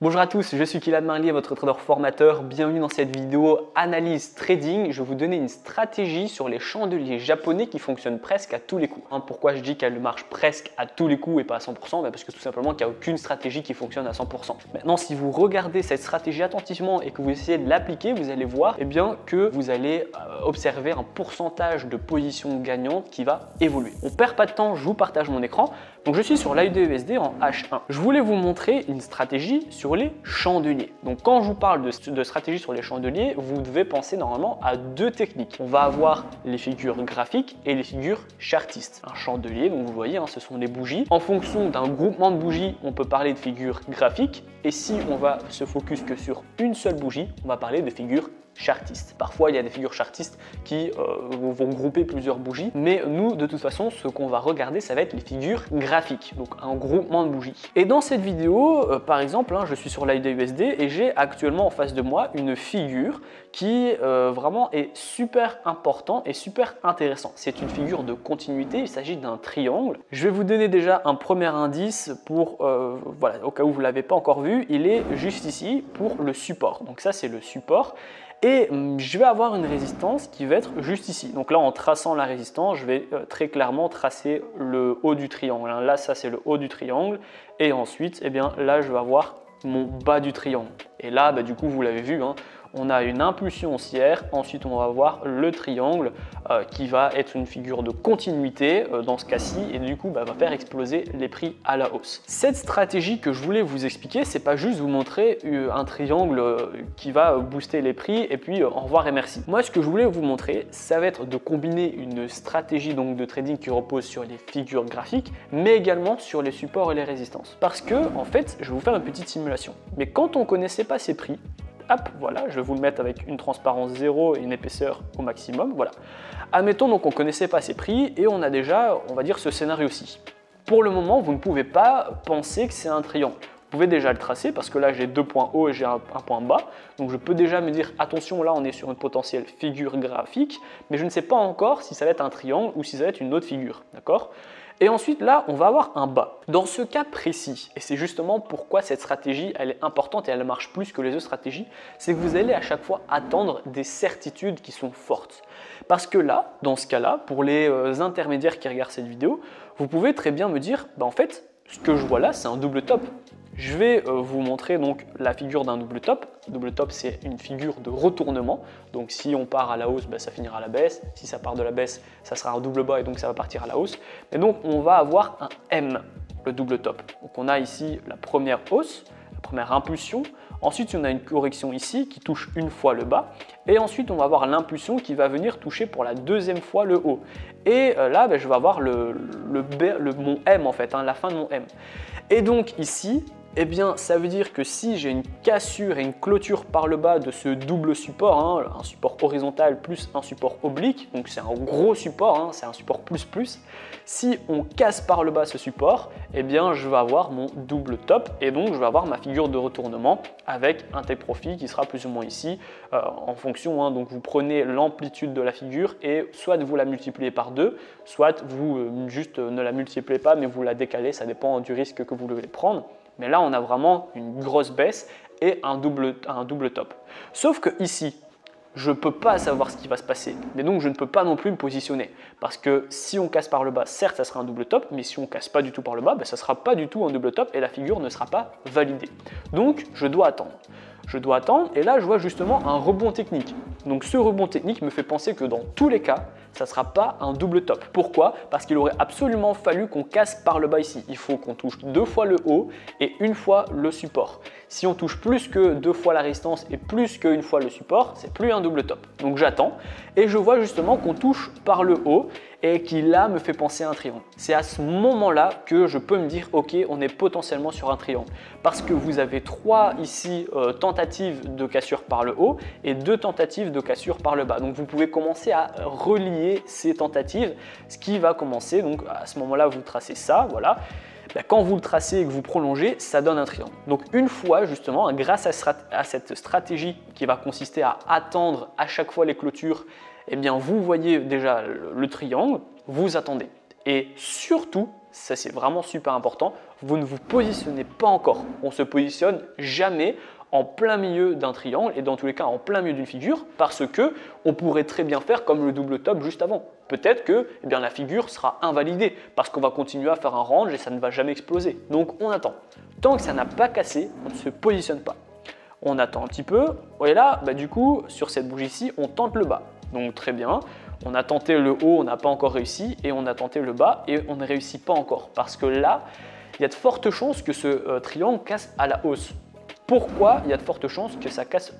Bonjour à tous, je suis Kylian Marlier, votre trader formateur. Bienvenue dans cette vidéo analyse trading. Je vais vous donner une stratégie sur les chandeliers japonais qui fonctionnent presque à tous les coups. Pourquoi je dis qu'elle marche presque à tous les coups et pas à 100%? Parce que tout simplement qu'il n'y a aucune stratégie qui fonctionne à 100%. Maintenant, si vous regardez cette stratégie attentivement et que vous essayez de l'appliquer, vous allez voir que vous allez observer un pourcentage de positions gagnantes qui va évoluer. On perd pas de temps, je vous partage mon écran. Donc je suis sur l'USD en H1. Je voulais vous montrer une stratégie sur les chandeliers. Donc quand je vous parle de stratégie sur les chandeliers, vous devez penser normalement à deux techniques. On va avoir les figures graphiques et les figures chartistes. Un chandelier, donc vous voyez, ce sont les bougies. En fonction d'un groupement de bougies, on peut parler de figures graphiques. Et si on va se focus que sur une seule bougie, on va parler de figures chartistes. Parfois, il y a des figures chartistes qui vont grouper plusieurs bougies, mais nous, de toute façon, ce qu'on va regarder, ça va être les figures graphiques, donc un groupement de bougies. Et dans cette vidéo, par exemple, je suis sur l'USD et j'ai actuellement en face de moi une figure qui vraiment est super important et super intéressant. C'est une figure de continuité, il s'agit d'un triangle. Je vais vous donner déjà un premier indice pour, voilà, au cas où vous ne l'avez pas encore vu, il est juste ici pour le support. Donc ça, c'est le support. Et je vais avoir une résistance qui va être juste ici. Donc là, en traçant la résistance, je vais très clairement tracer le haut du triangle. Là, ça, c'est le haut du triangle. Et ensuite, là, je vais avoir mon bas du triangle. Et là, du coup, vous l'avez vu, on a une impulsion haussière. Ensuite, on va avoir le triangle qui va être une figure de continuité dans ce cas-ci. Et du coup, va faire exploser les prix à la hausse. Cette stratégie que je voulais vous expliquer, c'est pas juste vous montrer un triangle qui va booster les prix et puis au revoir et merci. Moi, ce que je voulais vous montrer, ça va être de combiner une stratégie donc de trading qui repose sur les figures graphiques, mais également sur les supports et les résistances. Parce que, en fait, je vais vous faire une petite simulation. Mais quand on ne connaissait pas ces prix, hop, voilà, je vais vous le mettre avec une transparence 0 et une épaisseur au maximum, voilà. Admettons donc on ne connaissait pas ces prix et on a déjà, on va dire, ce scénario-ci. Pour le moment, vous ne pouvez pas penser que c'est un triangle. Vous pouvez déjà le tracer parce que là, j'ai deux points hauts et j'ai un point bas. Donc, je peux déjà me dire, attention, là, on est sur une potentielle figure graphique, mais je ne sais pas encore si ça va être un triangle ou si ça va être une autre figure, d'accord ? Et ensuite, là, on va avoir un bas. Dans ce cas précis, et c'est justement pourquoi cette stratégie, elle est importante et elle marche plus que les autres stratégies, c'est que vous allez à chaque fois attendre des certitudes qui sont fortes. Parce que là, dans ce cas-là, pour les intermédiaires qui regardent cette vidéo, vous pouvez très bien me dire, en fait, ce que je vois là, c'est un double top. Je vais vous montrer donc la figure d'un double top. Double top, c'est une figure de retournement. Donc si on part à la hausse, ça finira à la baisse. Si ça part de la baisse, ça sera un double bas et donc ça va partir à la hausse. Et donc on va avoir un M, le double top. Donc on a ici la première hausse, la première impulsion. Ensuite, on a une correction ici qui touche une fois le bas. Et ensuite, on va avoir l'impulsion qui va venir toucher pour la deuxième fois le haut. Et là, je vais avoir mon M en fait, la fin de mon M. Et donc ici, ça veut dire que si j'ai une cassure et une clôture par le bas de ce double support, un support horizontal plus un support oblique, donc c'est un gros support, c'est un support plus, si on casse par le bas ce support, je vais avoir mon double top et donc je vais avoir ma figure de retournement avec un take profit qui sera plus ou moins ici en fonction, donc vous prenez l'amplitude de la figure et soit vous la multipliez par 2, soit vous juste ne la multipliez pas mais vous la décalez, ça dépend du risque que vous devez prendre. Mais là, on a vraiment une grosse baisse et un double top. Sauf que ici, je ne peux pas savoir ce qui va se passer. Mais donc, je ne peux pas non plus me positionner. Parce que si on casse par le bas, certes, ça sera un double top. Mais si on ne casse pas du tout par le bas, ça ne sera pas du tout un double top et la figure ne sera pas validée. Donc, je dois attendre. Je dois attendre et là, je vois justement un rebond technique. Donc, ce rebond technique me fait penser que dans tous les cas, ça ne sera pas un double top. Pourquoi? Parce qu'il aurait absolument fallu qu'on casse par le bas ici. Il faut qu'on touche 2 fois le haut et 1 fois le support. Si on touche plus que 2 fois la résistance et plus qu'une fois le support, c'est plus un double top. Donc j'attends et je vois justement qu'on touche par le haut et qui là me fait penser à un triangle. C'est à ce moment-là que je peux me dire ok, on est potentiellement sur un triangle. Parce que vous avez 3 ici tentatives de cassure par le haut et 2 tentatives de cassure par le bas. Donc vous pouvez commencer à relier ces tentatives, ce qui va commencer, donc à ce moment-là vous tracez ça, voilà. Quand vous le tracez et que vous prolongez, ça donne un triangle. Donc une fois justement, grâce à cette stratégie qui va consister à attendre à chaque fois les clôtures, vous voyez déjà le triangle, vous attendez. Et surtout, ça c'est vraiment super important, vous ne vous positionnez pas encore. On se positionne jamais en plein milieu d'un triangle et dans tous les cas en plein milieu d'une figure parce que on pourrait très bien faire comme le double top juste avant. Peut-être que la figure sera invalidée parce qu'on va continuer à faire un range et ça ne va jamais exploser. Donc on attend. Tant que ça n'a pas cassé, on ne se positionne pas. On attend un petit peu. Et là, du coup, sur cette bougie-ci, on tente le bas. Donc très bien. On a tenté le haut, on n'a pas encore réussi et on a tenté le bas et on ne réussit pas encore parce que là, il y a de fortes chances que ce triangle casse à la hausse. Pourquoi il y a de fortes chances que ça casse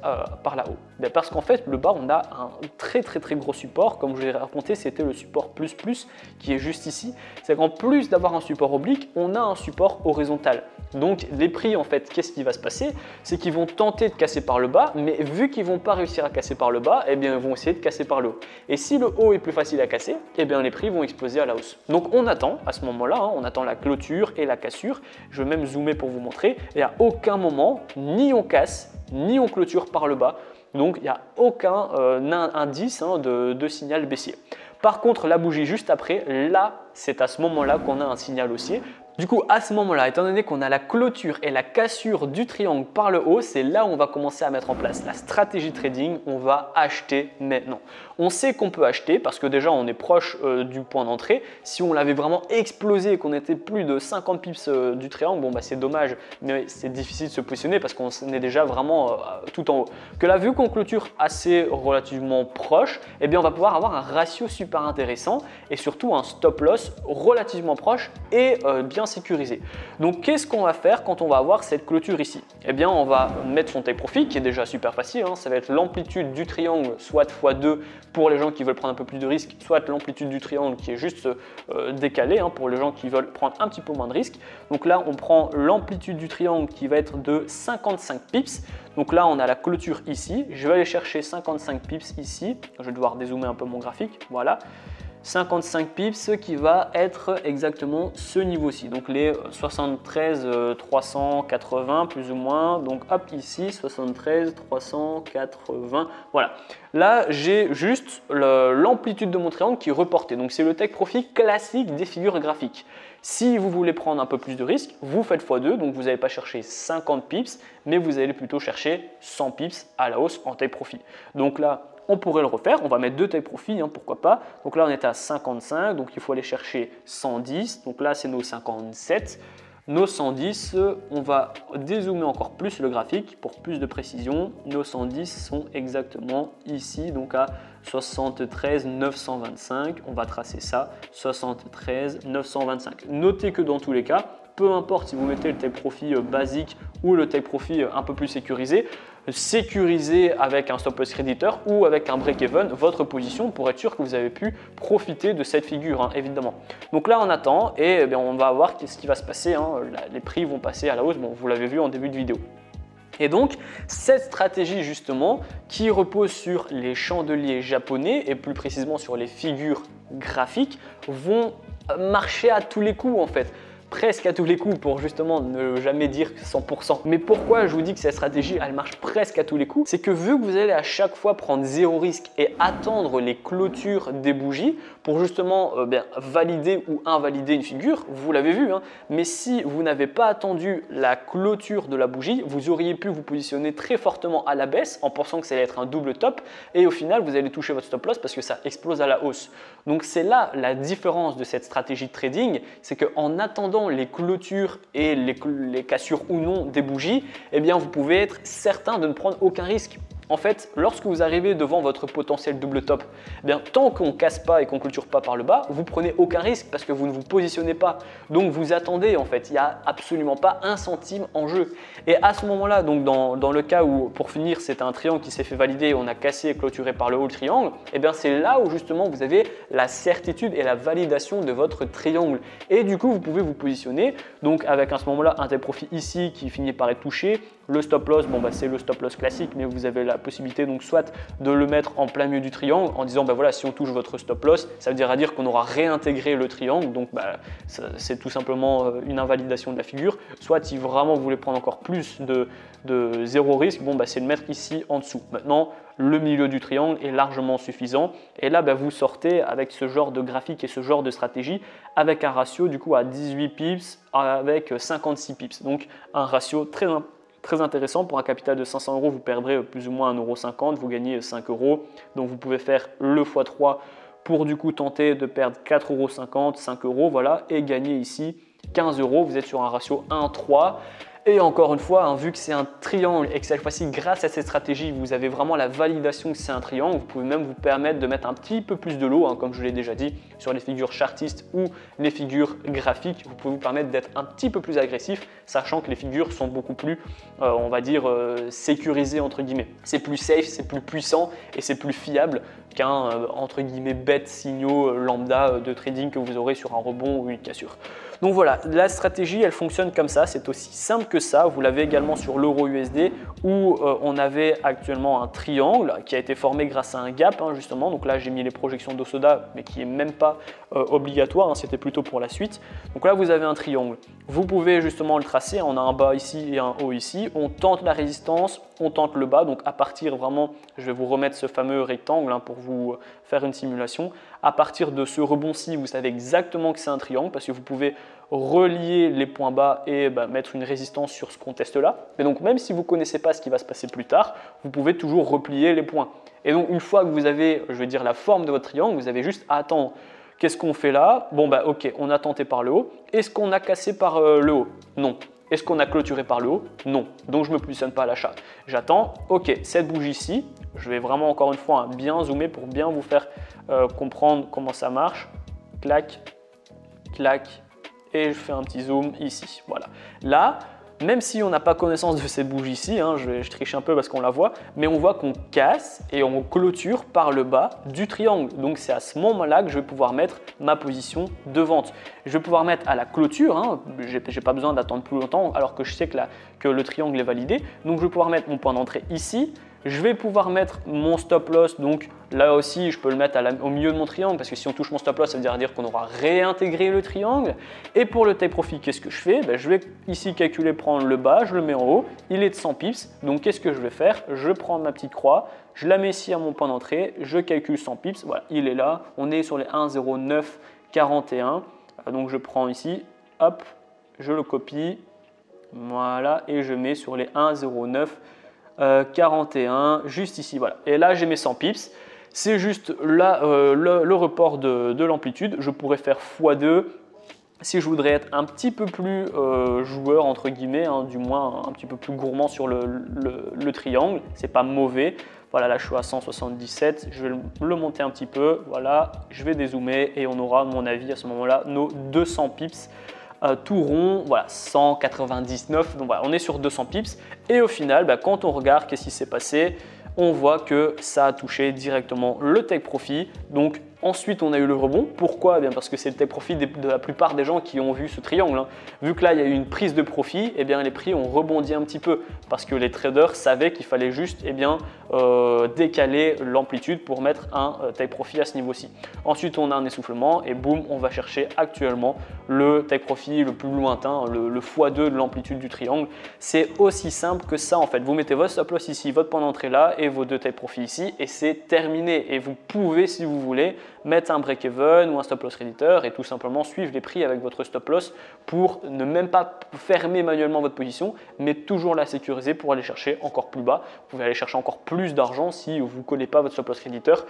par là-haut? Parce qu'en fait, le bas, on a un très gros support. Comme je vous l'ai raconté, c'était le support plus qui est juste ici. C'est qu'en plus d'avoir un support oblique, on a un support horizontal. Donc les prix, en fait, qu'est-ce qui va se passer? C'est qu'ils vont tenter de casser par le bas, mais vu qu'ils ne vont pas réussir à casser par le bas, ils vont essayer de casser par le haut. Et si le haut est plus facile à casser, les prix vont exploser à la hausse. Donc on attend à ce moment-là, on attend la clôture et la cassure. Je vais même zoomer pour vous montrer. Et à aucun moment, ni on casse, ni on clôture par le bas. Donc il n'y a aucun indice de signal baissier. Par contre, la bougie juste après, là, c'est à ce moment-là qu'on a un signal haussier. Du coup, à ce moment-là, étant donné qu'on a la clôture et la cassure du triangle par le haut, c'est là où on va commencer à mettre en place la stratégie trading. On va acheter maintenant. On sait qu'on peut acheter parce que déjà, on est proche du point d'entrée. Si on l'avait vraiment explosé et qu'on était plus de 50 pips du triangle, c'est dommage, mais c'est difficile de se positionner parce qu'on est déjà vraiment tout en haut. Que là, vu qu'on clôture assez relativement proche, on va pouvoir avoir un ratio super intéressant et surtout un stop loss relativement proche et bien sécurisé. Donc qu'est-ce qu'on va faire quand on va avoir cette clôture ici? On va mettre son take profit qui est déjà super facile, ça va être l'amplitude du triangle soit x2 pour les gens qui veulent prendre un peu plus de risques, soit l'amplitude du triangle qui est juste décalée pour les gens qui veulent prendre un petit peu moins de risques. Donc là on prend l'amplitude du triangle qui va être de 55 pips. Donc là on a la clôture ici, je vais aller chercher 55 pips ici, je vais devoir dézoomer un peu mon graphique, voilà. 55 pips qui va être exactement ce niveau-ci, donc les 73 380 plus ou moins, donc hop ici 73 380, voilà. Là j'ai juste l'amplitude de mon triangle qui est reportée, donc c'est le take profit classique des figures graphiques. Si vous voulez prendre un peu plus de risque, vous faites x2, donc vous n'allez pas chercher 50 pips, mais vous allez plutôt chercher 100 pips à la hausse en take profit. Donc là, on pourrait le refaire, on va mettre deux take profit, pourquoi pas. Donc là, on est à 55, donc il faut aller chercher 110. Donc là, c'est nos 57. Nos 110, on va dézoomer encore plus le graphique pour plus de précision. Nos 110 sont exactement ici, donc à 73 925. On va tracer ça, 73 925. Notez que dans tous les cas, peu importe si vous mettez le take profit basique ou le take profit un peu plus sécurisé avec un stop loss creditor ou avec un break-even votre position pour être sûr que vous avez pu profiter de cette figure, évidemment. Donc là, on attend et on va voir ce qui va se passer. Les prix vont passer à la hausse, vous l'avez vu en début de vidéo. Et donc, cette stratégie justement qui repose sur les chandeliers japonais et plus précisément sur les figures graphiques vont marcher à tous les coups en fait. Presque à tous les coups pour justement ne jamais dire 100%. Mais pourquoi je vous dis que cette stratégie elle marche presque à tous les coups? C'est que vu que vous allez à chaque fois prendre zéro risque et attendre les clôtures des bougies pour justement valider ou invalider une figure, vous l'avez vu, mais si vous n'avez pas attendu la clôture de la bougie, vous auriez pu vous positionner très fortement à la baisse en pensant que ça allait être un double top et au final vous allez toucher votre stop loss parce que ça explose à la hausse. Donc c'est là la différence de cette stratégie de trading, c'est qu'en attendant les clôtures et les cassures ou non des bougies, vous pouvez être certain de ne prendre aucun risque. En fait, lorsque vous arrivez devant votre potentiel double top, tant qu'on ne casse pas et qu'on ne clôture pas par le bas, vous prenez aucun risque parce que vous ne vous positionnez pas. Donc vous attendez en fait, il n'y a absolument pas un centime en jeu. Et à ce moment-là, donc dans le cas où pour finir c'est un triangle qui s'est fait valider, on a cassé et clôturé par le haut le triangle, c'est là où justement vous avez la certitude et la validation de votre triangle. Et du coup vous pouvez vous positionner donc avec à ce moment-là un take profit ici qui finit par être touché, Le stop loss, bon, c'est le stop loss classique, mais vous avez la possibilité donc soit de le mettre en plein milieu du triangle en disant voilà, si on touche votre stop loss, ça veut dire qu'on aura réintégré le triangle, donc c'est tout simplement une invalidation de la figure. Soit si vraiment vous voulez prendre encore plus de zéro risque, c'est de le mettre ici en dessous. Maintenant, le milieu du triangle est largement suffisant et là vous sortez avec ce genre de graphique et ce genre de stratégie avec un ratio du coup à 18 pips avec 56 pips, donc un ratio très intéressant. Pour un capital de 500 €, vous perdrez plus ou moins 1,50 €, vous gagnez 5 €. Donc vous pouvez faire le x3 pour du coup tenter de perdre 4,50 €, 5 €, voilà, et gagner ici 15 €. Vous êtes sur un ratio 1,3. Et encore une fois, vu que c'est un triangle et que cette fois-ci, grâce à cette stratégie, vous avez vraiment la validation que c'est un triangle, vous pouvez même vous permettre de mettre un petit peu plus de lot, comme je l'ai déjà dit, sur les figures chartistes ou les figures graphiques. Vous pouvez vous permettre d'être un petit peu plus agressif, sachant que les figures sont beaucoup plus, on va dire, sécurisées entre guillemets. C'est plus safe, c'est plus puissant et c'est plus fiable qu'un, entre guillemets, bête signaux lambda de trading que vous aurez sur un rebond ou une cassure. Donc voilà, la stratégie, elle fonctionne comme ça, c'est aussi simple que ça. Vous l'avez également sur l'euro USD où on avait actuellement un triangle qui a été formé grâce à un gap, justement. Donc là, j'ai mis les projections d'Osoda, mais qui n'est même pas obligatoire, c'était plutôt pour la suite. Donc là, vous avez un triangle. Vous pouvez justement le tracer, on a un bas ici et un haut ici. On tente la résistance, on tente le bas. Donc à partir vraiment, je vais vous remettre ce fameux rectangle pour vous faire une simulation. À partir de ce rebond-ci, vous savez exactement que c'est un triangle parce que vous pouvez relier les points bas et mettre une résistance sur ce contexte-là. Mais donc même si vous ne connaissez pas ce qui va se passer plus tard, vous pouvez toujours replier les points. Et donc une fois que vous avez, je vais dire, la forme de votre triangle, vous avez juste à attendre. Qu'est-ce qu'on fait là? Bon ok, on a tenté par le haut. Est-ce qu'on a cassé par le haut? Non. Est-ce qu'on a clôturé par le haut? Non. Donc je ne me positionne pas à l'achat. J'attends. Ok, cette bougie-ci, je vais vraiment encore une fois bien zoomer pour bien vous faire comprendre comment ça marche. Clac, clac. Et je fais un petit zoom ici. Voilà. Là, même si on n'a pas connaissance de cette bougie-ci, je triche un peu parce qu'on la voit, mais on voit qu'on casse et on clôture par le bas du triangle. Donc c'est à ce moment-là que je vais pouvoir mettre ma position de vente. Je vais pouvoir mettre à la clôture, je n'ai pas besoin d'attendre plus longtemps alors que je sais que le triangle est validé. Donc je vais pouvoir mettre mon point d'entrée ici. Je vais pouvoir mettre mon stop loss, donc là aussi je peux le mettre au milieu de mon triangle parce que si on touche mon stop loss, ça veut dire qu'on aura réintégré le triangle. Et pour le take profit, qu'est-ce que je fais? Je vais ici calculer, prendre le bas, je le mets en haut, il est de 100 pips, donc qu'est-ce que je vais faire? Je prends ma petite croix, je la mets ici à mon point d'entrée, je calcule 100 pips, voilà, il est là, on est sur les 1,0941, donc je prends ici, hop, je le copie, voilà, et je mets sur les 1,0941 juste ici, voilà. Et là, j'ai mes 100 pips. C'est juste là le report de l'amplitude. Je pourrais faire x2 si je voudrais être un petit peu plus joueur, entre guillemets, du moins un petit peu plus gourmand sur le triangle. C'est pas mauvais. Voilà, là, je suis à 177. Je vais le monter un petit peu. Voilà, je vais dézoomer et on aura, à mon avis, à ce moment-là, nos 200 pips. Tout rond, voilà, 199, donc voilà, on est sur 200 pips et au final, quand on regarde qu'est-ce qui s'est passé, on voit que ça a touché directement le take profit. Donc ensuite, on a eu le rebond. Pourquoi? Parce que c'est le take profit de la plupart des gens qui ont vu ce triangle. Vu que là, il y a eu une prise de profit, les prix ont rebondi un petit peu parce que les traders savaient qu'il fallait juste décaler l'amplitude pour mettre un take profit à ce niveau-ci. Ensuite, on a un essoufflement et boum, on va chercher actuellement le take profit le plus lointain, le x2 de l'amplitude du triangle. C'est aussi simple que ça en fait. Vous mettez votre stop loss ici, votre point d'entrée là et vos deux take profit ici et c'est terminé. Et vous pouvez, si vous voulez, mettre un break-even ou un stop loss réducteur et tout simplement suivre les prix avec votre stop loss pour ne même pas fermer manuellement votre position, mais toujours la sécuriser pour aller chercher encore plus bas. Vous pouvez aller chercher encore plus d'argent si vous ne connaissez pas votre stop loss réducteur.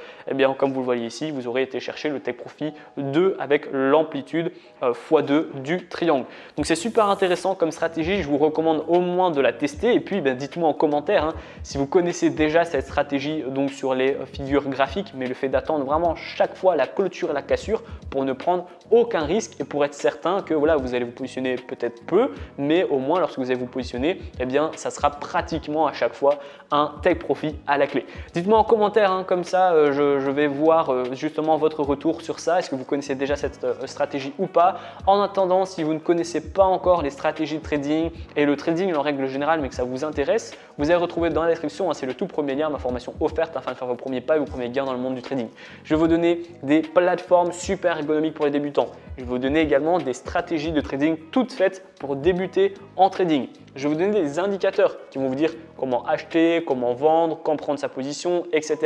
Comme vous le voyez ici, vous aurez été chercher le take profit 2 avec l'amplitude x2 du triangle. Donc c'est super intéressant comme stratégie. Je vous recommande au moins de la tester et puis dites-moi en commentaire si vous connaissez déjà cette stratégie donc sur les figures graphiques, mais le fait d'attendre vraiment chaque fois fois la clôture et la cassure pour ne prendre aucun risque et pour être certain que voilà, vous allez vous positionner peut-être peu, mais au moins lorsque vous allez vous positionner, eh bien, ça sera pratiquement à chaque fois un take profit à la clé. Dites-moi en commentaire, hein, comme ça, je vais voir justement votre retour sur ça. Est-ce que vous connaissez déjà cette stratégie ou pas? En attendant, si vous ne connaissez pas encore les stratégies de trading et le trading en règle générale, mais que ça vous intéresse, vous allez retrouver dans la description, hein, c'est le tout premier lien, ma formation offerte afin de faire vos premiers pas et vos premiers gains dans le monde du trading. Je vais vous donner des plateformes super ergonomiques pour les débutants. Je vais vous donner également des stratégies de trading toutes faites pour débuter en trading. Je vais vous donner des indicateurs qui vont vous dire comment acheter, comment vendre, quand prendre sa position, etc.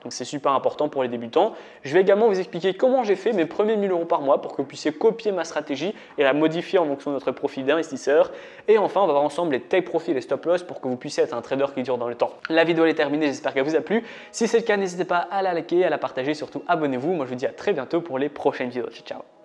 Donc c'est super important pour les débutants. Je vais également vous expliquer comment j'ai fait mes premiers 1000 € par mois pour que vous puissiez copier ma stratégie et la modifier en fonction de votre profil d'investisseur. Et enfin, on va voir ensemble les take profit et les stop loss pour que vous puissiez être un trader qui dure dans le temps. La vidéo est terminée, j'espère qu'elle vous a plu. Si c'est le cas, n'hésitez pas à la liker, à la partager, surtout abonnez-vous. Moi je vous dis à très bientôt pour les prochaines vidéos. Ciao, ciao.